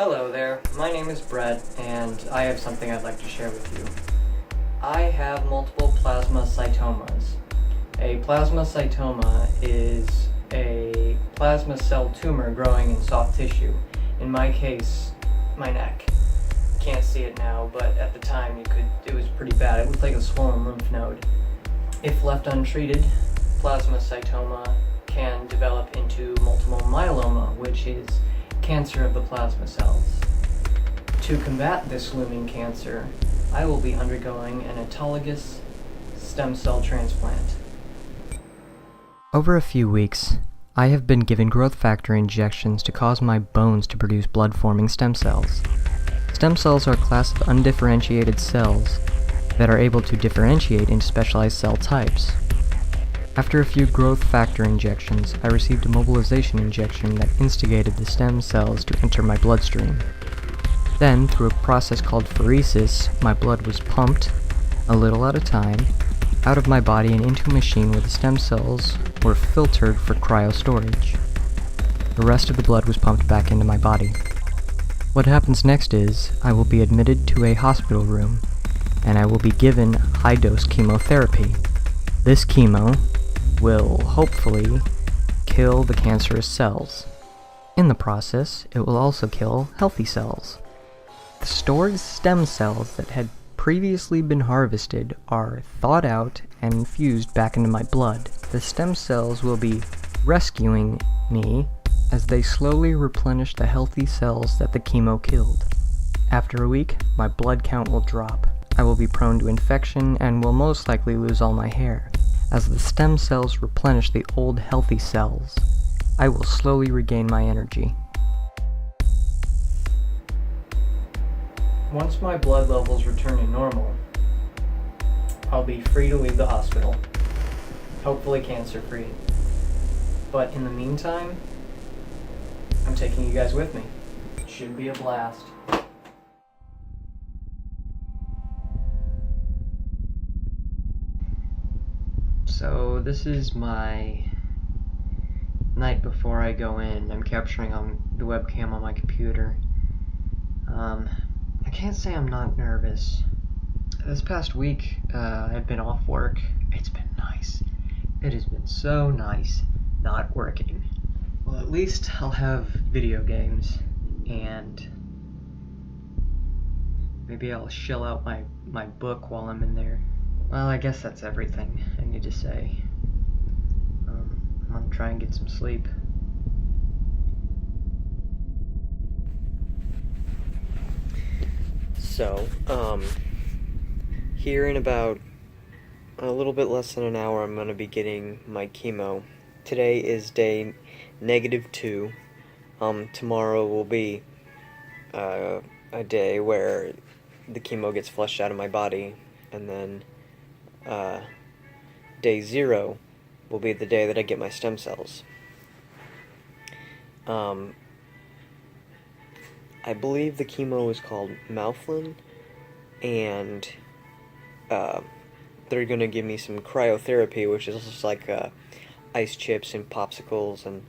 Hello there, my name is Brett, and I have something I'd like to share with you. I have multiple plasmacytomas. A plasmacytoma is a plasma cell tumor growing in soft tissue. In my case, my neck. Can't see it now, but at the time it was pretty bad. It looked like a swollen lymph node. If left untreated, plasmacytoma can develop into multiple myeloma, which is cancer of the plasma cells. To combat this looming cancer, I will be undergoing an autologous stem cell transplant. Over a few weeks, I have been given growth factor injections to cause my bones to produce blood-forming stem cells. Stem cells are a class of undifferentiated cells that are able to differentiate into specialized cell types. After a few growth factor injections, I received a mobilization injection that instigated the stem cells to enter my bloodstream. Then, through a process called pheresis, my blood was pumped, a little at a time, out of my body and into a machine where the stem cells were filtered for cryostorage. The rest of the blood was pumped back into my body. What happens next is, I will be admitted to a hospital room, and I will be given high-dose chemotherapy. This chemo will hopefully kill the cancerous cells. In the process, it will also kill healthy cells. The stored stem cells that had previously been harvested are thawed out and infused back into my blood. The stem cells will be rescuing me as they slowly replenish the healthy cells that the chemo killed. After a week, my blood count will drop. I will be prone to infection and will most likely lose all my hair. As the stem cells replenish the old healthy cells, I will slowly regain my energy. Once my blood levels return to normal, I'll be free to leave the hospital, hopefully cancer-free. But in the meantime, I'm taking you guys with me. It should be a blast. So this is my night before I go in. I'm capturing on the webcam on my computer. I can't say I'm not nervous. This past week, I've been off work. It's been nice. It has been so nice not working. Well, at least I'll have video games, and maybe I'll shell out my book while I'm in there. Well, I guess that's everything I need to say. I'm gonna try and get some sleep. So, here in about a little bit less than an hour, I'm gonna be getting my chemo. Today is day -2. Tomorrow will be a day where the chemo gets flushed out of my body, and then day 0 will be the day that I get my stem cells. I believe the chemo is called Malflin, and they're gonna give me some cryotherapy, which is just like ice chips and popsicles and,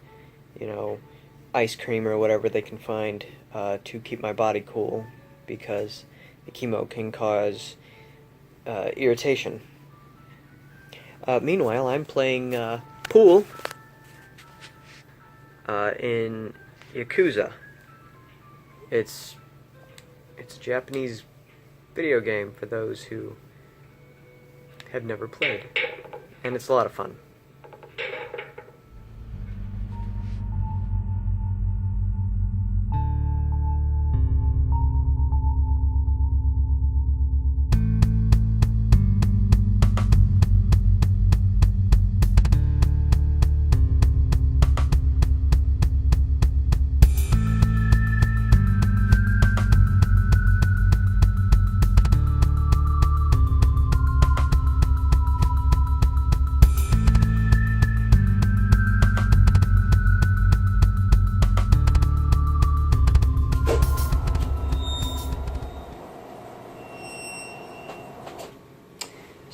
ice cream or whatever they can find to keep my body cool, because the chemo can cause irritation. Meanwhile, I'm playing pool in Yakuza. It's a Japanese video game for those who have never played, and it's a lot of fun.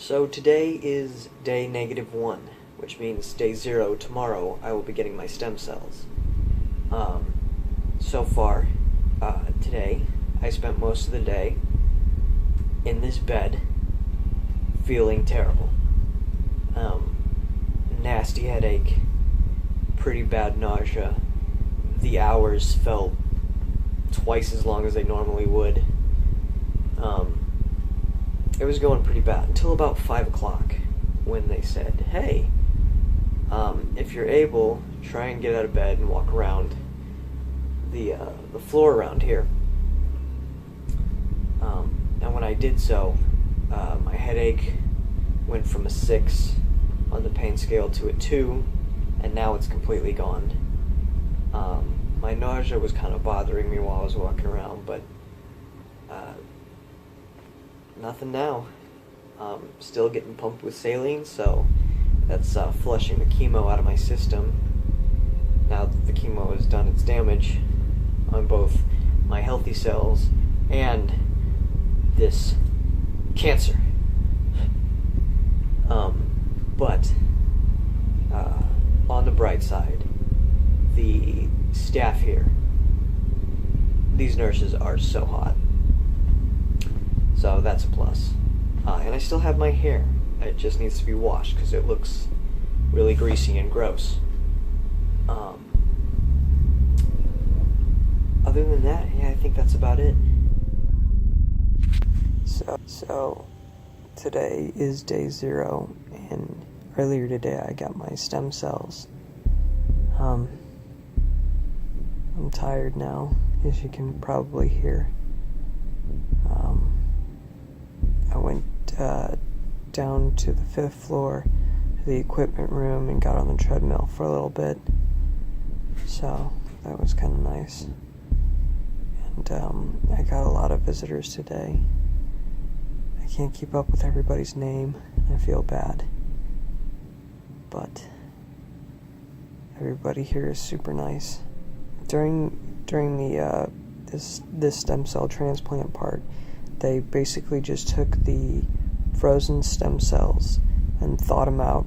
So today is day -1, which means day 0 tomorrow I will be getting my stem cells. So far, today, I spent most of the day in this bed feeling terrible. Nasty headache, pretty bad nausea. The hours felt twice as long as they normally would. It was going pretty bad until about 5 o'clock when they said, hey, if you're able, try and get out of bed and walk around the floor around here. And when I did so, my headache went from a 6 on the pain scale to a 2, and now it's completely gone. My nausea was kind of bothering me while I was walking around, but nothing now. Still getting pumped with saline, so that's flushing the chemo out of my system. Now that the chemo has done its damage on both my healthy cells and this cancer. But on the bright side, the staff here, these nurses are so hot. So that's a plus. And I still have my hair. It just needs to be washed because it looks really greasy and gross. Other than that, yeah, I think that's about it. So today is day 0, and earlier today I got my stem cells. I'm tired now, as you can probably hear. I went down to the 5th floor to the equipment room and got on the treadmill for a little bit. So that was kind of nice. And I got a lot of visitors today. I can't keep up with everybody's name. I feel bad. But everybody here is super nice. During the this stem cell transplant part, they basically just took the frozen stem cells and thawed them out,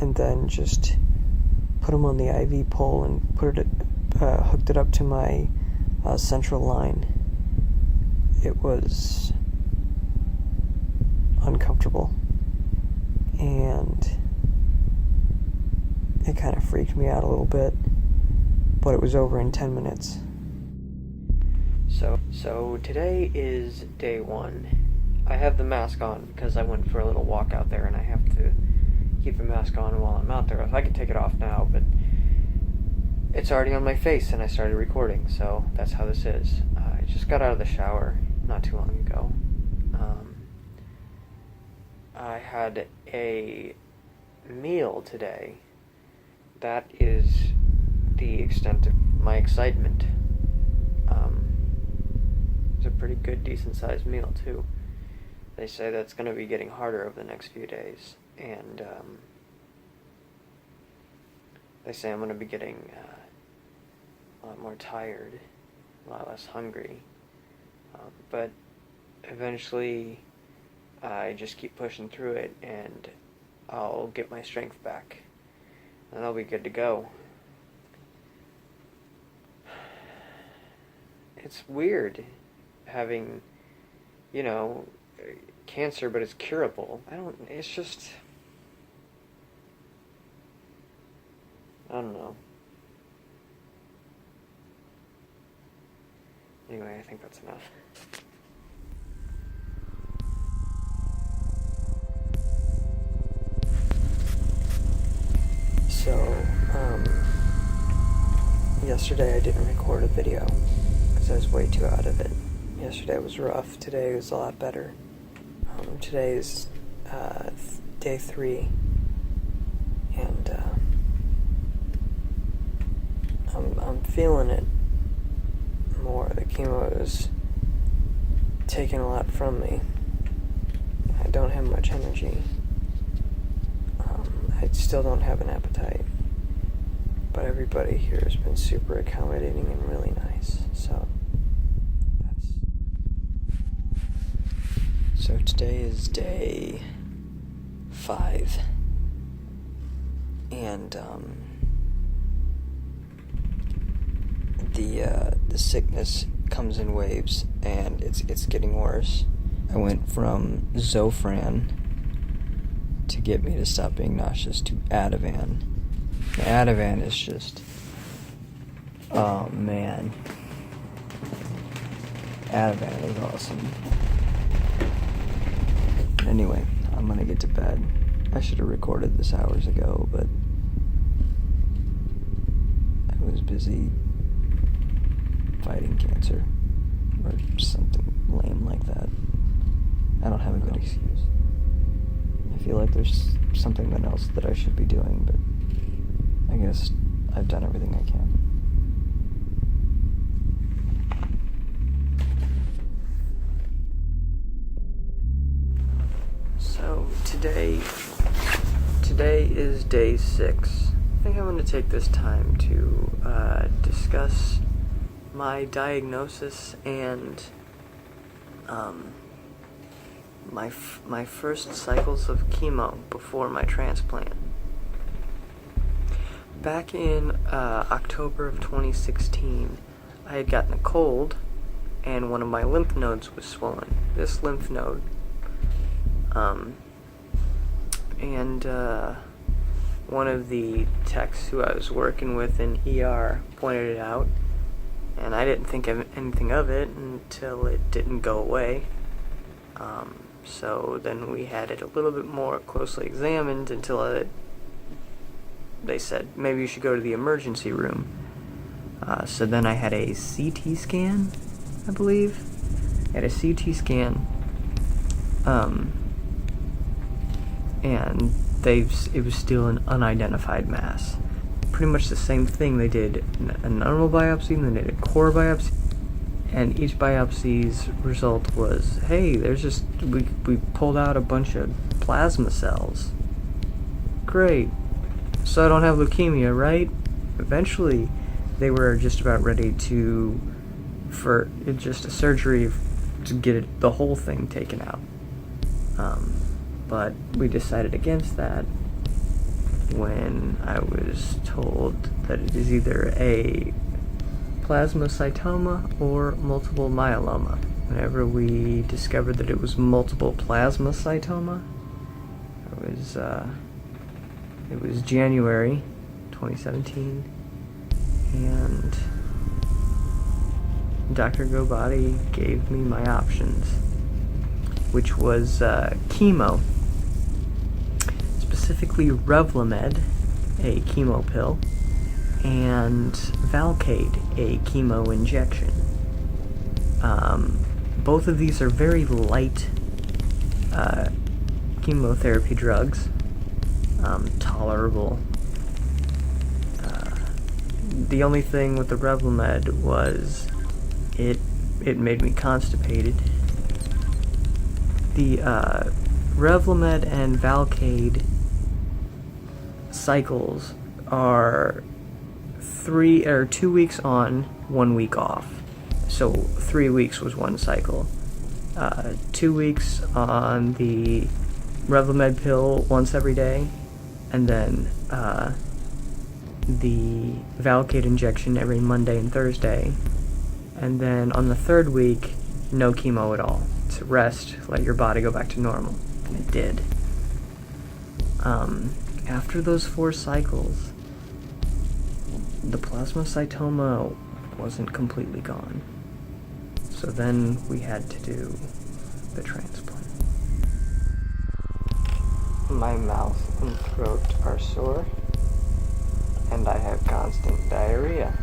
and then just put them on the IV pole and hooked it up to my central line. It was uncomfortable, and it kind of freaked me out a little bit, but it was over in 10 minutes. So today is day 1. I have the mask on because I went for a little walk out there, and I have to keep the mask on while I'm out there. If I could take it off now, but it's already on my face and I started recording, so that's how this is. I just got out of the shower not too long ago. I had a meal today. That is the extent of my excitement. It's a pretty good, decent-sized meal, too. They say that's going to be getting harder over the next few days, and they say I'm going to be getting a lot more tired, a lot less hungry, but eventually I just keep pushing through it, and I'll get my strength back, and I'll be good to go. It's weird having, cancer, but it's curable. I don't know. Anyway, I think that's enough. So, yesterday I didn't record a video because I was way too out of it. Yesterday was rough. Today was a lot better. Today is day 3, and I'm feeling it more. The chemo is taking a lot from me. I don't have much energy. I still don't have an appetite, but everybody here has been super accommodating and really nice. So today is day 5, and the sickness comes in waves, and it's getting worse. I went from Zofran to get me to stop being nauseous to Ativan. The Ativan is just, oh man, Ativan is awesome. Anyway, I'm gonna get to bed. I should have recorded this hours ago, but I was busy fighting cancer or something lame like that. I don't have a good excuse. I feel like there's something else that I should be doing, but I guess I've done everything I can. So today is day 6. I think I'm going to take this time to discuss my diagnosis and my first cycles of chemo before my transplant. Back in October of 2016, I had gotten a cold, and one of my lymph nodes was swollen. This lymph node. One of the techs who I was working with in ER pointed it out, and I didn't think of anything of it until it didn't go away. So then we had it a little bit more closely examined until they said, maybe you should go to the emergency room. So then I had a CT scan, I believe. I had a CT scan. And it was still an unidentified mass. Pretty much the same thing. They did a normal biopsy, and then they did a core biopsy, and each biopsy's result was, hey, we pulled out a bunch of plasma cells. Great. So I don't have leukemia, right? Eventually, they were just about ready for just a surgery to get the whole thing taken out. But we decided against that when I was told that it is either a plasmacytoma or multiple myeloma. Whenever we discovered that it was multiple plasmacytoma, it was January 2017, and Dr. Gobati gave me my options, which was chemo. Specifically Revlimid, a chemo pill, and Velcade, a chemo injection. Both of these are very light chemotherapy drugs, tolerable. The only thing with the Revlimid was it made me constipated. The Revlimid and Velcade cycles are 2 weeks on, 1 week off. So 3 weeks was one cycle. 2 weeks on the Revlimid pill once every day, and then the Velcade injection every Monday and Thursday. And then on the 3rd week, no chemo at all. To rest, let your body go back to normal. And it did. After those 4 cycles, the plasmacytoma wasn't completely gone. So then we had to do the transplant. My mouth and throat are sore, and I have constant diarrhea.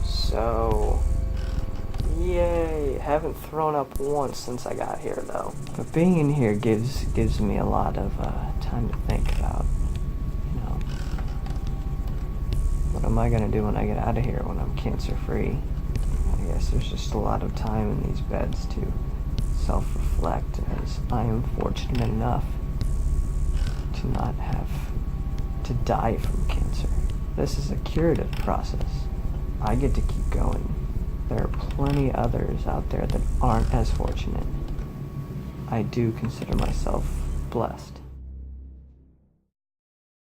So, yay! Haven't thrown up once since I got here, though. But being in here gives me a lot of time to think about, what am I gonna do when I get out of here when I'm cancer-free? I guess there's just a lot of time in these beds to self-reflect, as I am fortunate enough to not have to die from cancer. This is a curative process. I get to keep going. There are plenty others out there that aren't as fortunate. I do consider myself blessed.